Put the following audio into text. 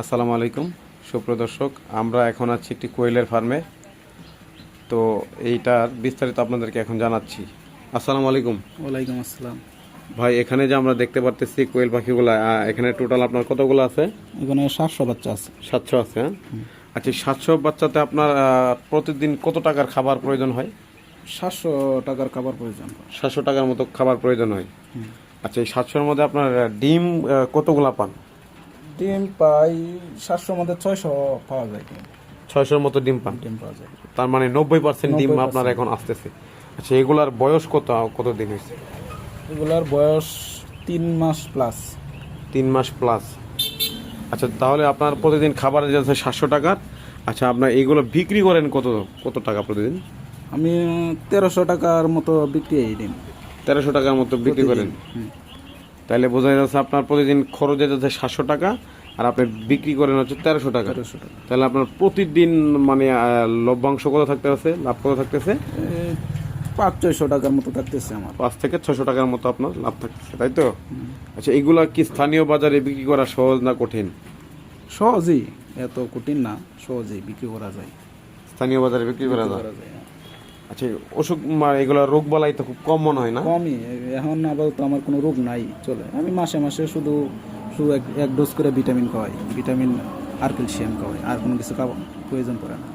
আসসালামু আলাইকুম সুপ্রিয় দর্শক, আমরা এখন আছি একটি কোয়েলের ফার্মে। তো এইটার বিস্তারিত আপনাদেরকে এখন জানাচ্ছি। আসসালামু আলাইকুম। ওয়ালাইকুম আসসালাম। ভাই, এখানে যে আমরা দেখতে পারতেছি কোয়েল পাখিগুলা, এখানে টোটাল আপনার কতগুলো আছে? এখানে 700 বাচ্চা আছে। 700 আছে, হ্যাঁ? আচ্ছা, 700 বাচ্চাতে আপনার প্রতিদিন কত টাকার খাবার প্রয়োজন হয়? 700 টাকার খাবার প্রয়োজন। 700 টাকার মতো খাবার প্রয়োজন হয়। আচ্ছা, এই 700-র মধ্যে আপনার ডিম কতগুলা পান? ডিম পাই 700 মধ্যে 600 পাওয়া যায়। 600-র মতো ডিম পান। ডিম পাওয়া যায়, তার মানে 90% ডিম 90% আপনার এখন আসতেছে। আচ্ছা, এগুলার বয়স কতদিন হয়েছে? এগুলার বয়স 3 মাস প্লাস। 3 মাস প্লাস। আচ্ছা, তাহলে আপনার প্রতিদিন খাবারের যাচ্ছে 700 টাকার। আচ্ছা, আপনার এইগুলো বিক্রি করেন কত টাকা প্রতিদিন? আমি 1300 টাকার মতো বিক্রি এই ডিম। 1300 টাকার মতো বিক্রি করেন। তাহলে বোঝা যাচ্ছে আপনার প্রতিদিন খরচে যাচ্ছে 700 টাকা, আর আপনি বিক্রি করেন হচ্ছে 1300 টাকা। 1300 টাকা। তাহলে আপনার প্রতিদিন মানে লভ্যাংশ কত থাকতেছে, লাভ কত থাকতেছে? 500-600 টাকার মতো থাকতেছে আমার। 5 থেকে 600 টাকার মতো আপনার লাভ থাকতেছে, তাই তো? আচ্ছা, এগুলা কি স্থানীয় বাজারে বিক্রি করা সহজ না কঠিন? সহজেই, এত কঠিন না, সহজেই বিক্রি করা যায়। স্থানীয় বাজারে বিক্রি করা যায়। করা যায়। আচ্ছা, অসুখ এগুলা রোগ বালাই তো খুব কম মনে হয় না? কমই। এখন আপাতত আমার কোনো রোগ নাই, চলে। আমি মাসে মাসে শুধু এক ডোজ করে ভিটামিন খাওয়াই, ভিটামিন আর ক্যালসিয়াম খাওয়াই, আর কোনো কিছু প্রয়োজন পড়ে না।